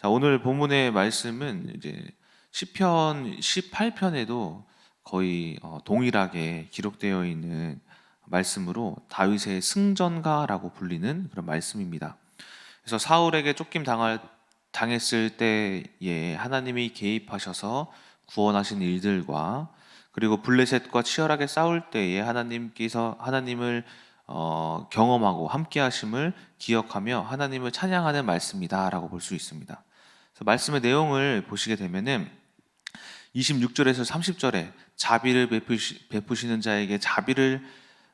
자, 오늘 본문의 말씀은 이제 시편 18편에도 거의 동일하게 기록되어 있는 말씀으로 다윗의 승전가라고 불리는 그런 말씀입니다. 그래서 사울에게 당했을 때에 하나님이 개입하셔서 구원하신 일들과, 그리고 블레셋과 치열하게 싸울 때에 하나님을 경험하고 함께하심을 기억하며 하나님을 찬양하는 말씀이다라고 볼 수 있습니다. 그래서 말씀의 내용을 보시게 되면은 26절에서 30절에 자비를 베푸시는 자에게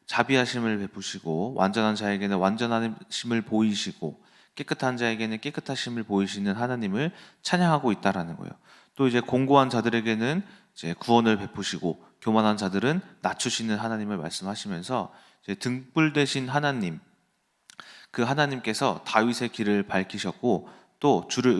자비하심을 베푸시고, 완전한 자에게는 완전하심을 보이시고, 깨끗한 자에게는 깨끗하심을 보이시는 하나님을 찬양하고 있다라는 거예요. 또 이제 공고한 자들에게는 이제 구원을 베푸시고, 교만한 자들은 낮추시는 하나님을 말씀하시면서 이제 등불 되신 하나님, 그 하나님께서 다윗의 길을 밝히셨고, 또 주를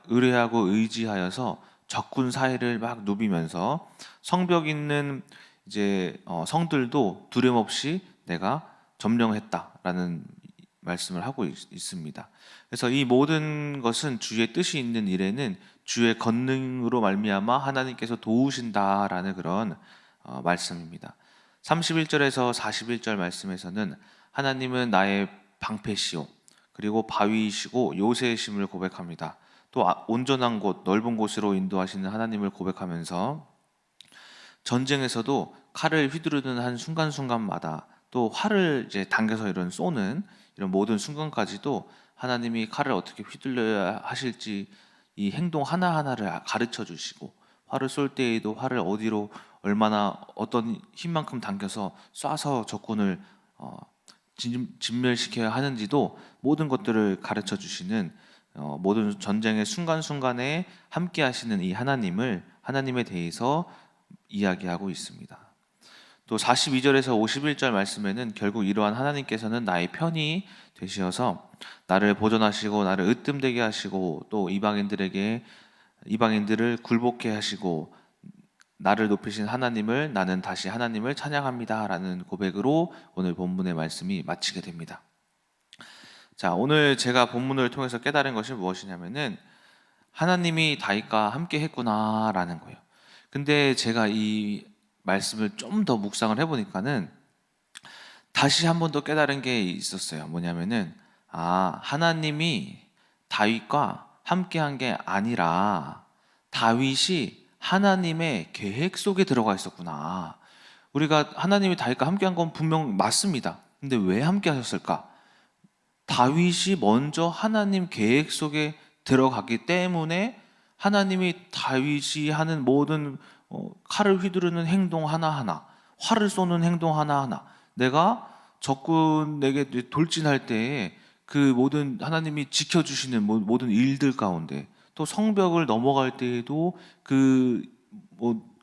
의뢰하고 의지하여서 적군 사이를 막 누비면서 성벽 있는 이제 성들도 두려움 없이 내가 점령했다라는 말씀을 하고 있습니다. 그래서 이 모든 것은 주의 뜻이 있는 일에는 주의 권능으로 말미암아 하나님께서 도우신다라는 그런 말씀입니다. 31절에서 41절 말씀에서는 하나님은 나의 방패시오, 그리고 바위이시고 요새이심을 고백합니다. 또 온전한 곳, 넓은 곳으로 인도하시는 하나님을 고백하면서 전쟁에서도 칼을 휘두르는 한 순간순간마다, 또 활을 이제 당겨서 쏘는 이런 모든 순간까지도 하나님이 칼을 어떻게 휘둘러야 하실지 이 행동 하나하나를 가르쳐 주시고, 활을 쏠 때에도 활을 어디로 얼마나 어떤 힘만큼 당겨서 쏴서 적군을 진멸시켜야 하는지도 모든 것들을 가르쳐 주시는, 모든 전쟁의 순간순간에 함께 하시는 이 하나님에 대해서 이야기하고 있습니다. 또 42절에서 51절 말씀에는 결국 이러한 하나님께서는 나의 편이 되시어서 나를 보존하시고 나를 으뜸되게 하시고, 또 이방인들을 굴복해 하시고 나를 높이신 하나님을, 나는 다시 하나님을 찬양합니다 라는 고백으로 오늘 본문의 말씀이 마치게 됩니다. 자, 오늘 제가 본문을 통해서 깨달은 것이 무엇이냐면은 하나님이 다윗과 함께 했구나 라는 거예요. 근데 제가 이 말씀을 좀 더 묵상을 해보니까는 다시 한 번 더 깨달은 게 있었어요. 뭐냐면은 하나님이 다윗과 함께 한 게 아니라 다윗이 하나님의 계획 속에 들어가 있었구나. 우리가 하나님이 다윗과 함께 한 건 분명 맞습니다. 근데 왜 함께 하셨을까? 다윗이 먼저 하나님 계획 속에 들어갔기 때문에 하나님이 다윗이 하는 모든 칼을 휘두르는 행동 하나하나, 활을 쏘는 행동 하나하나, 내가 적군에게 돌진할 때에 그 모든 하나님이 지켜주시는 모든 일들 가운데, 또 성벽을 넘어갈 때에도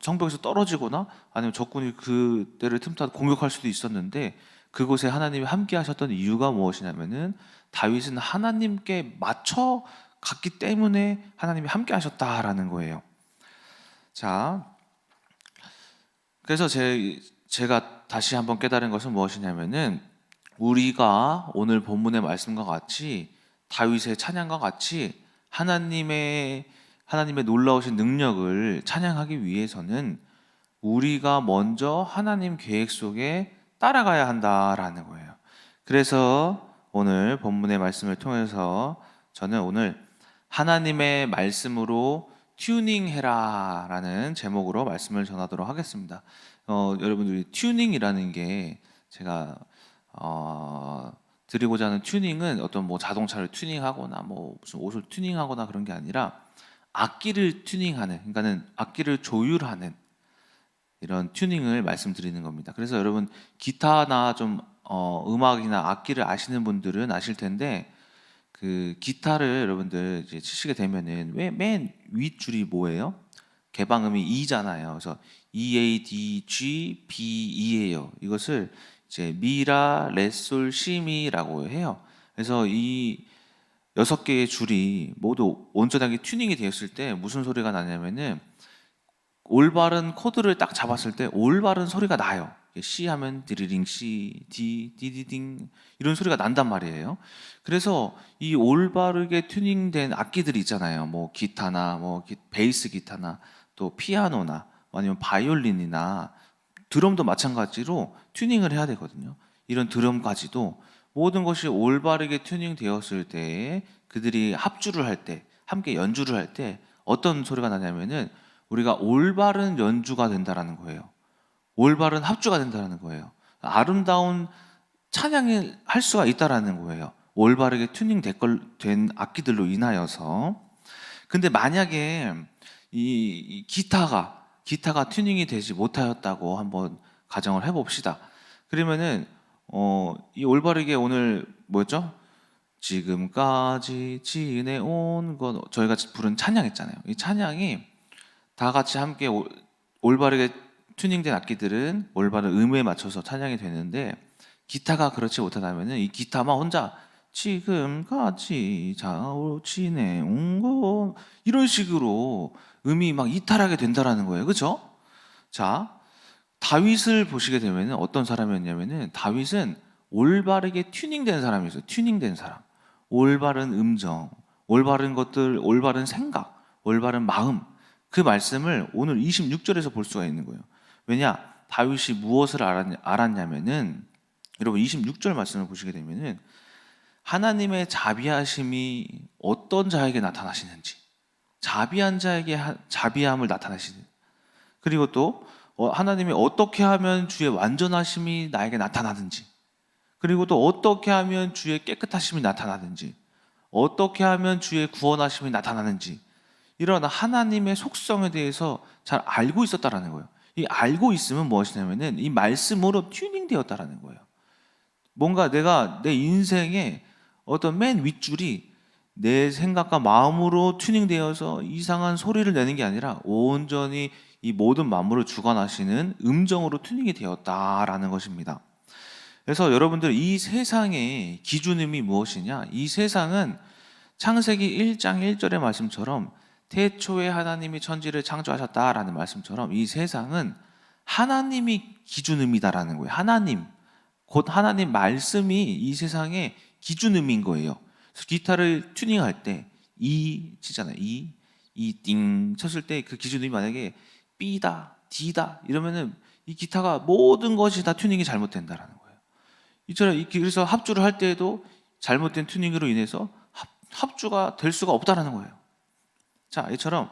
성벽에서 떨어지거나 아니면 적군이 그 때를 틈타 공격할 수도 있었는데, 그곳에 하나님이 함께 하셨던 이유가 무엇이냐면은 다윗은 하나님께 맞춰 갔기 때문에 하나님이 함께 하셨다라는 거예요. 자, 그래서 제가 다시 한번 깨달은 것은 무엇이냐면은 우리가 오늘 본문의 말씀과 같이 다윗의 찬양과 같이 하나님의 놀라우신 능력을 찬양하기 위해서는 우리가 먼저 하나님 계획 속에 따라가야 한다라는 거예요. 그래서 오늘 본문의 말씀을 통해서 저는 오늘 하나님의 말씀으로 튜닝해라 라는 제목으로 말씀을 전하도록 하겠습니다. 여러분들이 튜닝이라는 게 제가 드리고자 하는 튜닝은 어떤 자동차를 튜닝하거나 무슨 옷을 튜닝하거나 그런 게 아니라 악기를 튜닝하는, 그러니까는 악기를 조율하는 이런 튜닝을 말씀드리는 겁니다. 그래서 여러분 기타나 좀 음악이나 악기를 아시는 분들은 아실 텐데, 그 기타를 여러분들 이제 치시게 되면은 왜 맨 윗줄이 뭐예요? 개방음이 E잖아요. 그래서 E, A, D, G, B, E예요. 이것을 이제 미라, 레솔, 시미라고 해요. 그래서 이 6개의 줄이 모두 온전하게 튜닝이 되었을 때 무슨 소리가 나냐면은 올바른 코드를 딱 잡았을 때 올바른 소리가 나요. C 하면 디리링 C, D, 디디딩 이런 소리가 난단 말이에요. 그래서 이 올바르게 튜닝된 악기들이 있잖아요. 뭐 기타나 뭐 베이스 기타나 또 피아노나 아니면 바이올린이나 드럼도 마찬가지로 튜닝을 해야 되거든요. 이런 드럼까지도 모든 것이 올바르게 튜닝되었을 때 그들이 합주를 할 때, 함께 연주를 할 때 어떤 소리가 나냐면은 우리가 올바른 연주가 된다라는 거예요. 올바른 합주가 된다는 거예요. 아름다운 찬양을 할 수가 있다라는 거예요. 올바르게 튜닝된 악기들로 인하여서. 근데 만약에 이 기타가 튜닝이 되지 못하였다고 한번 가정을 해봅시다. 그러면은 이 올바르게 오늘 뭐였죠? 지금까지 지내온 건 저희가 부른 찬양 있잖아요. 이 찬양이 다 같이 함께 올바르게 튜닝된 악기들은 올바른 음에 맞춰서 찬양이 되는데 기타가 그렇지 못하다면은 이 기타만 혼자 지금까지 지내온 거 이런 식으로 음이 막 이탈하게 된다라는 거예요. 그렇죠? 자, 다윗을 보시게 되면 어떤 사람이었냐면은 다윗은 올바르게 튜닝된 사람이었어요. 튜닝된 사람. 올바른 음정, 올바른 것들, 올바른 생각, 올바른 마음. 그 말씀을 오늘 26절에서 볼 수가 있는 거예요. 왜냐? 다윗이 무엇을 알았냐면은 여러분 26절 말씀을 보시게 되면은 하나님의 자비하심이 어떤 자에게 나타나시는지, 자비한 자에게 자비함을 나타나시는, 그리고 또 하나님이 어떻게 하면 주의 완전하심이 나에게 나타나는지, 그리고 또 어떻게 하면 주의 깨끗하심이 나타나는지, 어떻게 하면 주의 구원하심이 나타나는지, 이런 하나님의 속성에 대해서 잘 알고 있었다라는 거예요. 이 알고 있으면 무엇이냐면은 이 말씀으로 튜닝되었다라는 거예요. 뭔가 내가 내 인생에 어떤 맨 윗줄이 내 생각과 마음으로 튜닝되어서 이상한 소리를 내는 게 아니라 온전히 이 모든 만물을 주관하시는 음정으로 튜닝이 되었다라는 것입니다. 그래서 여러분들 이 세상의 기준음이 무엇이냐? 이 세상은 창세기 1장 1절의 말씀처럼 태초에 하나님이 천지를 창조하셨다라는 말씀처럼 이 세상은 하나님이 기준음이다라는 거예요. 하나님, 곧 하나님 말씀이 이 세상의 기준음인 거예요. 그래서 기타를 튜닝할 때 이 치잖아요. 이 띵 쳤을 때 그 기준음이 만약에 B다, D다 이러면은 이 기타가 모든 것이 다 튜닝이 잘못된다라는 거예요. 이처럼 그래서 합주를 할 때에도 잘못된 튜닝으로 인해서 합주가 될 수가 없다라는 거예요. 자, 이처럼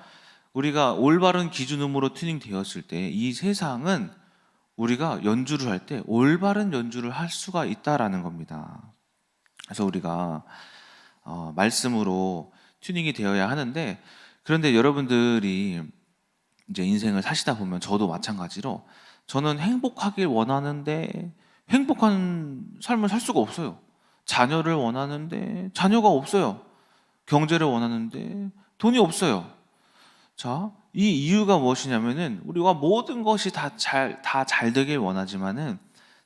우리가 올바른 기준음으로 튜닝되었을 때 이 세상은 우리가 연주를 할 때 올바른 연주를 할 수가 있다라는 겁니다. 그래서 우리가 말씀으로 튜닝이 되어야 하는데, 그런데 여러분들이 이제 인생을 사시다 보면 저도 마찬가지로 저는 행복하길 원하는데 행복한 삶을 살 수가 없어요. 자녀를 원하는데 자녀가 없어요. 경제를 원하는데 돈이 없어요. 자, 이 이유가 무엇이냐면은 우리가 모든 것이 다 잘 되길 원하지만은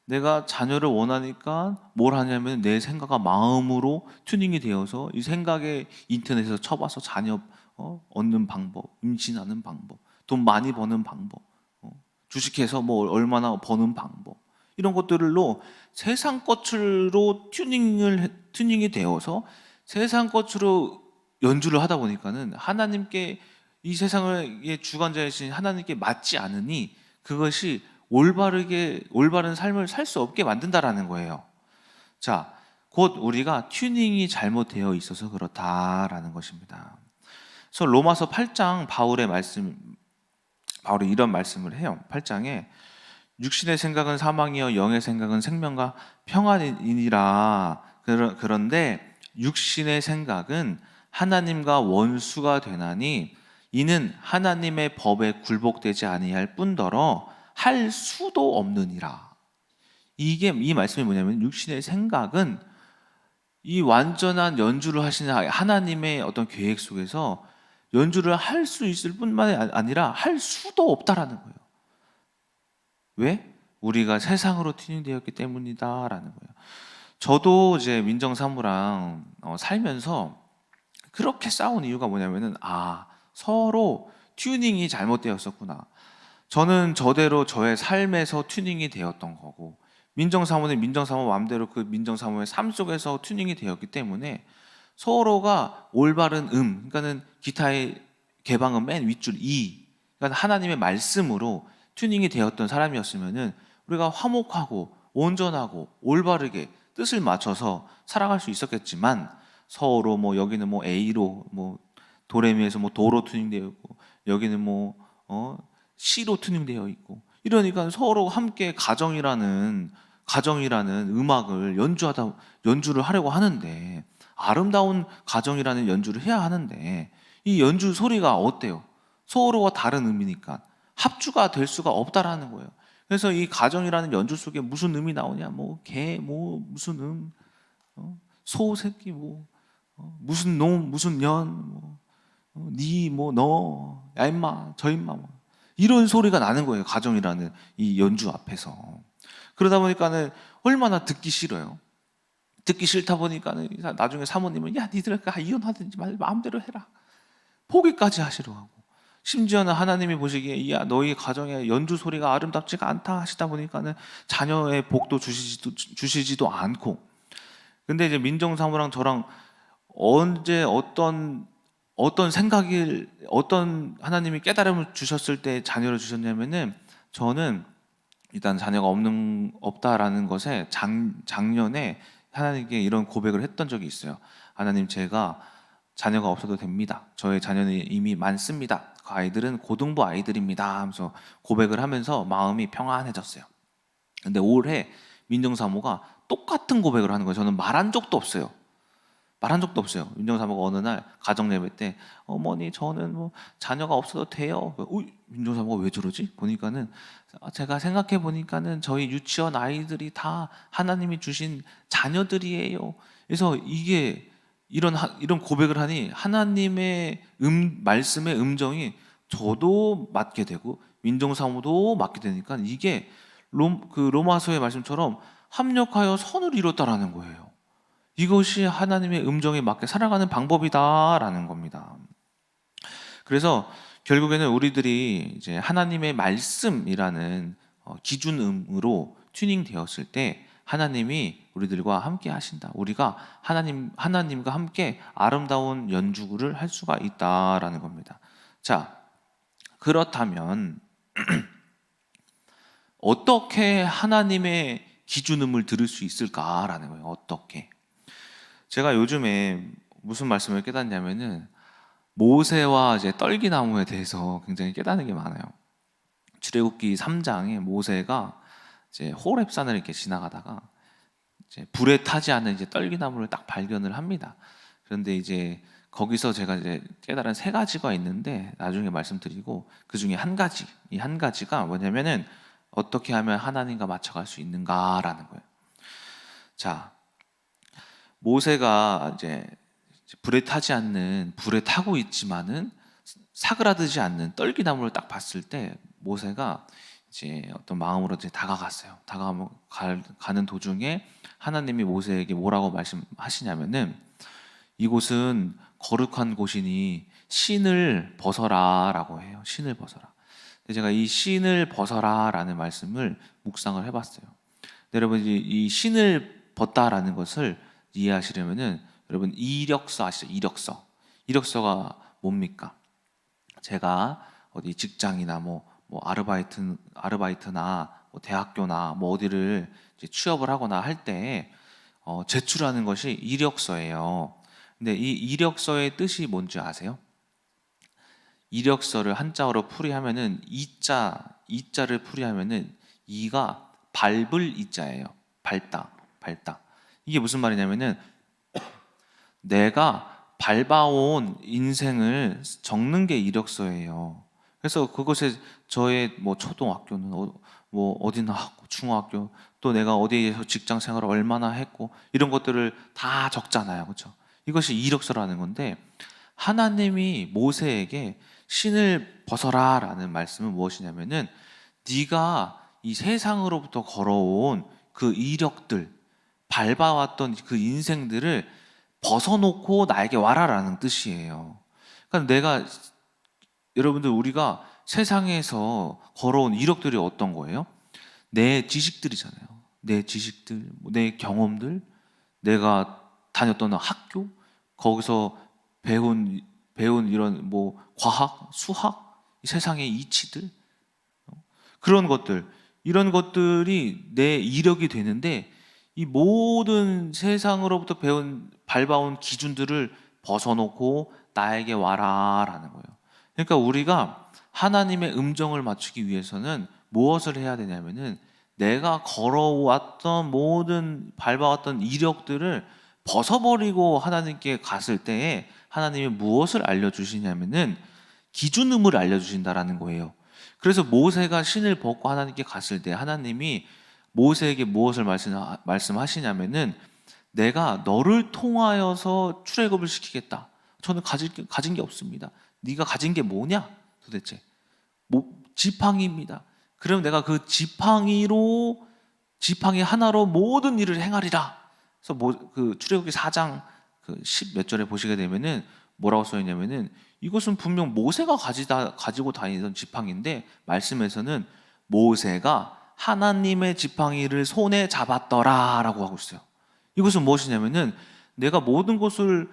내가 자녀를 원하니까 뭘 하냐면 내 생각과 마음으로 튜닝이 되어서 이 생각에 인터넷에서 쳐봐서 자녀 얻는 방법, 임신하는 방법, 돈 많이 버는 방법, 주식해서 뭐 얼마나 버는 방법, 이런 것들로 세상 것으로 튜닝이 되어서 세상 것으로 연주를 하다 보니까는 하나님께, 이 세상의 주관자이신 하나님께 맞지 않으니 그것이 올바른 삶을 살 수 없게 만든다라는 거예요. 자, 곧 우리가 튜닝이 잘못되어 있어서 그렇다라는 것입니다. 그래서 로마서 8장 바울이 이런 말씀을 해요. 8장에 육신의 생각은 사망이요 영의 생각은 생명과 평안이니라. 그런데 육신의 생각은 하나님과 원수가 되나니 이는 하나님의 법에 굴복되지 아니할 뿐더러 할 수도 없느니라. 이 말씀이 뭐냐면 육신의 생각은 이 완전한 연주를 하시는 하나님의 어떤 계획 속에서 연주를 할 수 있을 뿐만 아니라 할 수도 없다라는 거예요. 왜? 우리가 세상으로 튜닝되었기 때문이다라는 거예요. 저도 이제 민정 사무랑 살면서 그렇게 싸운 이유가 뭐냐면은 서로 튜닝이 잘못되었었구나. 저는 저대로 저의 삶에서 튜닝이 되었던 거고, 민정사모는 민정사모 마음대로 그 민정사모의 삶 속에서 튜닝이 되었기 때문에 서로가 올바른 그러니까는 기타의 개방은 맨 윗줄 E, 그러니까 하나님의 말씀으로 튜닝이 되었던 사람이었으면은 우리가 화목하고 온전하고 올바르게 뜻을 맞춰서 살아갈 수 있었겠지만, 서로 뭐 여기는 뭐 A로 뭐 도레미에서 뭐 도로 튜닝되어 있고, 여기는 뭐 C로 튜닝되어 있고, 이러니까 서로 함께 가정이라는 음악을 연주를 하려고 하는데, 아름다운 가정이라는 연주를 해야 하는데, 이 연주 소리가 어때요? 서로가 다른 음이니까 합주가 될 수가 없다라는 거예요. 그래서 이 가정이라는 연주 속에 무슨 음이 나오냐, 뭐 개, 뭐 무슨 소 새끼, 뭐 무슨 놈, 무슨 년, 뭐 니, 뭐 너, 야 임마, 저 임마, 뭐 이런 소리가 나는 거예요. 가정이라는 이 연주 앞에서. 그러다 보니까는 얼마나 듣기 싫어요. 듣기 싫다 보니까는 나중에 사모님은 야 니들 이혼하든지 말 마음대로 해라, 포기까지 하시려고 하고, 심지어는 하나님이 보시기에 야 너희 가정의 연주 소리가 아름답지가 않다 하시다 보니까는 자녀의 복도 주시지도 않고. 근데 이제 민정사모랑 저랑 언제 어떤 하나님이 깨달음을 주셨을 때 자녀를 주셨냐면은, 저는 일단 자녀가 없다라는 것에 작년에 하나님께 이런 고백을 했던 적이 있어요. 하나님, 제가 자녀가 없어도 됩니다. 저의 자녀는 이미 많습니다. 그 아이들은 고등부 아이들입니다 하면서 고백을 하면서 마음이 평안해졌어요. 근데 올해 민정사모가 똑같은 고백을 하는 거예요. 저는 말한 적도 없어요. 민정사모가 어느 날 가정 예배 때 어머니 저는 뭐 자녀가 없어도 돼요. 민정사모가 왜 저러지? 보니까는 제가 생각해 보니까는 저희 유치원 아이들이 다 하나님이 주신 자녀들이에요. 그래서 이게 이런 고백을 하니 하나님의 말씀의 음정이 저도 맞게 되고 민정사모도 맞게 되니까, 이게 로마서의 말씀처럼 합력하여 선을 이뤘다라는 거예요. 이것이 하나님의 음정에 맞게 살아가는 방법이다라는 겁니다. 그래서 결국에는 우리들이 이제 하나님의 말씀이라는 기준음으로 튜닝 되었을 때 하나님이 우리들과 함께 하신다. 우리가 하나님과 함께 아름다운 연주를 할 수가 있다라는 겁니다. 자, 그렇다면 어떻게 하나님의 기준음을 들을 수 있을까라는 거예요. 어떻게? 제가 요즘에 무슨 말씀을 깨닫냐면은 모세와 이제 떨기나무에 대해서 굉장히 깨닫는 게 많아요. 출애굽기 3장에 모세가 이제 호렙산을 이렇게 지나가다가 이제 불에 타지 않는 이제 떨기나무를 딱 발견을 합니다. 그런데 이제 거기서 제가 이제 깨달은 3가지가 있는데 나중에 말씀드리고, 그 중에 이 한 가지가 뭐냐면은 어떻게 하면 하나님과 맞춰갈 수 있는가라는 거예요. 자, 모세가 이제 불에 타고 있지만은 사그라들지 않는 떨기나무를 딱 봤을 때 모세가 이제 어떤 마음으로 이제 다가갔어요. 가는 도중에 하나님이 모세에게 뭐라고 말씀하시냐면은, 이곳은 거룩한 곳이니 신을 벗어라라고 해요. 신을 벗어라. 근데 제가 이 신을 벗어라라는 말씀을 묵상을 해봤어요. 여러분, 이 신을 벗다라는 것을 이해하시려면은 여러분 이력서 아시죠? 이력서가 뭡니까? 제가 어디 직장이나 뭐 아르바이트나 뭐 대학교나 뭐 어디를 이제 취업을 하거나 할 때 제출하는 것이 이력서예요. 근데 이 이력서의 뜻이 뭔지 아세요? 이력서를 한자어로 풀이하면은 이자를 풀이하면은 이가 밟을 이자예요. 밟다. 이게 무슨 말이냐면은 내가 밟아온 인생을 적는 게 이력서예요. 그래서 그것에 저의 뭐 초등학교는 뭐 어디 나왔고, 중학교, 또 내가 어디에서 직장 생활을 얼마나 했고, 이런 것들을 다 적잖아요. 그렇죠? 이것이 이력서라는 건데, 하나님이 모세에게 신을 벗어라라는 말씀은 무엇이냐면은 네가 이 세상으로부터 걸어온 그 이력들, 밟아왔던 그 인생들을 벗어놓고 나에게 와라라는 뜻이에요. 그러니까 여러분들, 우리가 세상에서 걸어온 이력들이 어떤 거예요? 내 지식들이잖아요. 내 지식들, 내 경험들, 내가 다녔던 학교, 거기서 배운 이런 뭐 과학, 수학, 이 세상의 이치들, 그런 것들, 이런 것들이 내 이력이 되는데, 이 모든 세상으로부터 밟아온 기준들을 벗어놓고 나에게 와라라는 거예요. 그러니까 우리가 하나님의 음정을 맞추기 위해서는 무엇을 해야 되냐면은, 내가 걸어왔던 모든 밟아왔던 이력들을 벗어버리고 하나님께 갔을 때에 하나님이 무엇을 알려주시냐면은 기준음을 알려주신다라는 거예요. 그래서 모세가 신을 벗고 하나님께 갔을 때 하나님이 모세에게 무엇을 말씀하시냐면은, 내가 너를 통하여서 출애굽을 시키겠다. 저는 가진 게 없습니다. 네가 가진 게 뭐냐? 도대체 지팡이입니다. 그럼 내가 그 지팡이 하나로 모든 일을 행하리라. 그래서 그 출애굽기 4장 그 10 몇 절에 보시게 되면은 뭐라고 써 있냐면은, 이것은 분명 모세가 가지고 다니던 지팡이인데, 말씀에서는 모세가 하나님의 지팡이를 손에 잡았더라라고 하고 있어요. 이것은 무엇이냐면은, 내가 모든 것을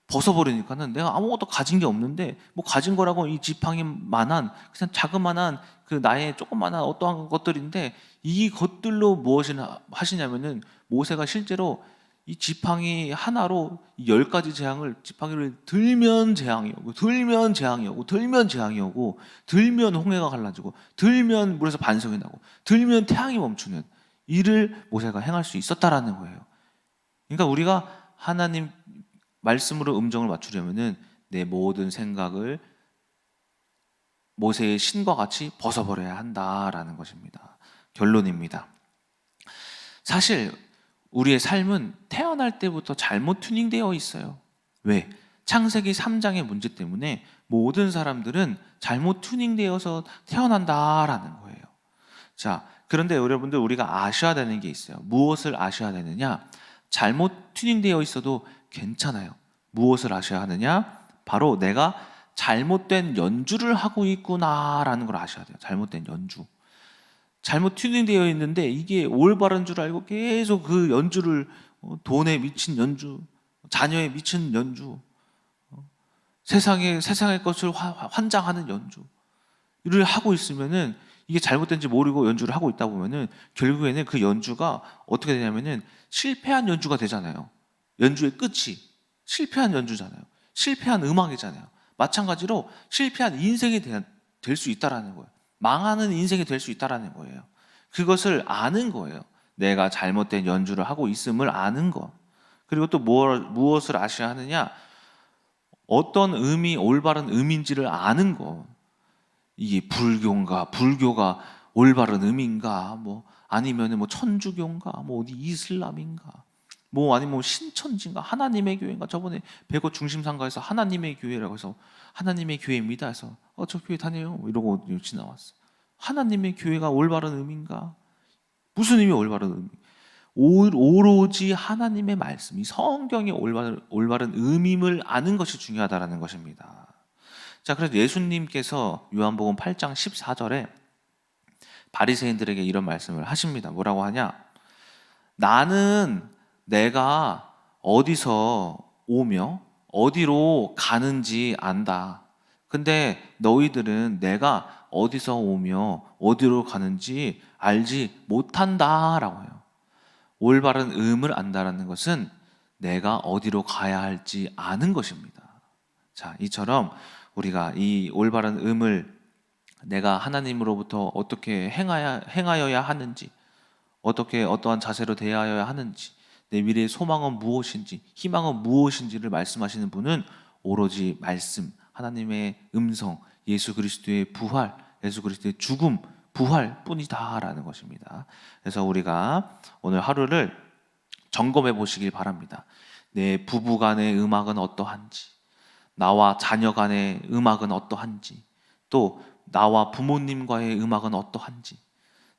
벗어버리니까는 내가 아무것도 가진 게 없는데, 뭐 가진 거라고 이 지팡이만한 그냥 자그만한 그 나의 조그만한 어떠한 것들인데, 이 것들로 무엇을 하시냐면은, 모세가 실제로 이 지팡이 하나로 10가지 재앙을, 지팡이를 들면 재앙이 오고, 들면 재앙이 오고, 들면 재앙이 오고, 들면 홍해가 갈라지고, 들면 물에서 반성이 나고, 들면 태양이 멈추는 일을 모세가 행할 수 있었다라는 거예요. 그러니까 우리가 하나님 말씀으로 음정을 맞추려면은 내 모든 생각을 모세의 신과 같이 벗어버려야 한다라는 것입니다. 결론입니다. 사실 우리의 삶은 태어날 때부터 잘못 튜닝되어 있어요. 왜? 창세기 3장의 문제 때문에 모든 사람들은 잘못 튜닝되어서 태어난다라는 거예요. 자, 그런데 여러분들, 우리가 아셔야 되는 게 있어요. 무엇을 아셔야 되느냐? 잘못 튜닝되어 있어도 괜찮아요. 무엇을 아셔야 하느냐? 바로 내가 잘못된 연주를 하고 있구나라는 걸 아셔야 돼요. 잘못된 연주. 잘못 튜닝되어 있는데 이게 올바른 줄 알고 계속 그 연주를, 돈에 미친 연주, 자녀에 미친 연주, 세상의 것을 환장하는 연주를 하고 있으면은, 이게 잘못된지 모르고 연주를 하고 있다 보면은 결국에는 그 연주가 어떻게 되냐면은 실패한 연주가 되잖아요. 연주의 끝이 실패한 연주잖아요. 실패한 음악이잖아요. 마찬가지로 실패한 인생이 될 수 있다라는 거예요. 망하는 인생이 될 수 있다라는 거예요. 그것을 아는 거예요. 내가 잘못된 연주를 하고 있음을 아는 거. 그리고 또 무엇을 아셔야 하느냐? 어떤 음이 올바른 음인지를 아는 거. 이게 불교가 올바른 음인가? 뭐 아니면 뭐 천주교인가? 뭐 어디 이슬람인가? 뭐 아니면 뭐 신천지인가? 하나님의 교회인가? 저번에 백어 중심상가에서 하나님의 교회라고 해서 하나님의 교회입니다 해서 저 교회 다녀요 이러고 지나왔어. 하나님의 교회가 올바른 의미인가? 무슨 의미 올바른 의미? 오로지 하나님의 말씀이 성경의 올바른 의미를 아는 것이 중요하다는 것입니다. 자, 그래서 예수님께서 요한복음 8장 14절에 바리새인들에게 이런 말씀을 하십니다. 뭐라고 하냐? 나는 내가 어디서 오며 어디로 가는지 안다. 근데 너희들은 내가 어디서 오며 어디로 가는지 알지 못한다라고 해요. 올바른 음을 안다라는 것은 내가 어디로 가야 할지 아는 것입니다. 자, 이처럼 우리가 이 올바른 음을 내가 하나님으로부터 어떻게 행하여야 하는지, 어떠한 자세로 대하여야 하는지, 내 미래의 소망은 무엇인지, 희망은 무엇인지를 말씀하시는 분은 오로지 말씀, 하나님의 음성, 예수 그리스도의 부활, 예수 그리스도의 죽음, 부활 뿐이다라는 것입니다. 그래서 우리가 오늘 하루를 점검해 보시길 바랍니다. 내 부부 간의 음악은 어떠한지, 나와 자녀 간의 음악은 어떠한지, 또 나와 부모님과의 음악은 어떠한지,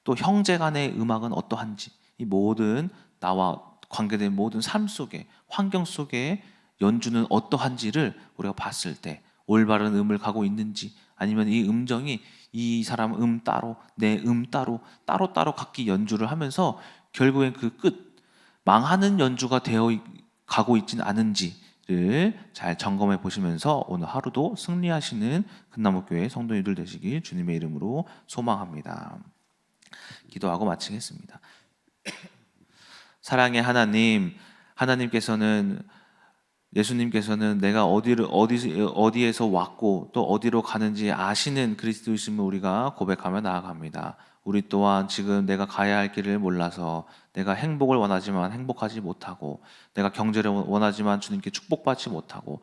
또 형제 간의 음악은 어떠한지, 이 모든 나와 관계된 모든 삶 속에, 환경 속에 연주는 어떠한지를 우리가 봤을 때 올바른 음을 가고 있는지 아니면 이 음정이 이 사람 따로, 내 따로, 따로따로 각기 연주를 하면서 결국엔 그 끝, 망하는 연주가 가고 있진 않은지를 잘 점검해 보시면서 오늘 하루도 승리하시는 큰나무교회 성도님들 되시길 주님의 이름으로 소망합니다. 기도하고 마치겠습니다. 사랑의 하나님, 하나님께서는 예수님께서는 내가 어디에서 왔고 또 어디로 가는지 아시는 그리스도이심을 우리가 고백하며 나아갑니다. 우리 또한 지금 내가 가야 할 길을 몰라서 내가 행복을 원하지만 행복하지 못하고 내가 경제를 원하지만 주님께 축복받지 못하고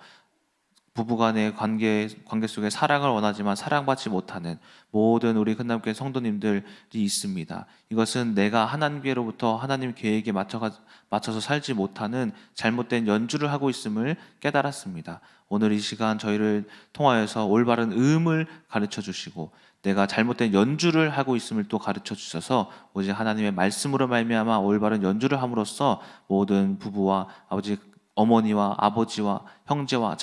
부부간의 관계 속에 사랑을 원하지만 사랑받지 못하는 모든 우리 큰나무교회 성도님들이 있습니다. 이것은 내가 하나님께로부터 하나님 계획에 맞춰서 살지 못하는 잘못된 연주를 하고 있음을 깨달았습니다. 오늘 이 시간 저희를 통하여서 올바른 음을 가르쳐 주시고 내가 잘못된 연주를 하고 있음을 또 가르쳐 주셔서 오직 하나님의 말씀으로 말미암아 올바른 연주를 함으로써 모든 부부와 어머니와 아버지와 형제와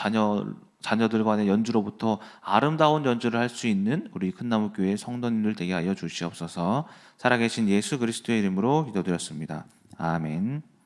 자녀들 간의 연주로부터 아름다운 연주를 할 수 있는 우리 큰나무교회 성도님들 되게 하여 주시옵소서. 살아계신 예수 그리스도의 이름으로 기도드렸습니다. 아멘.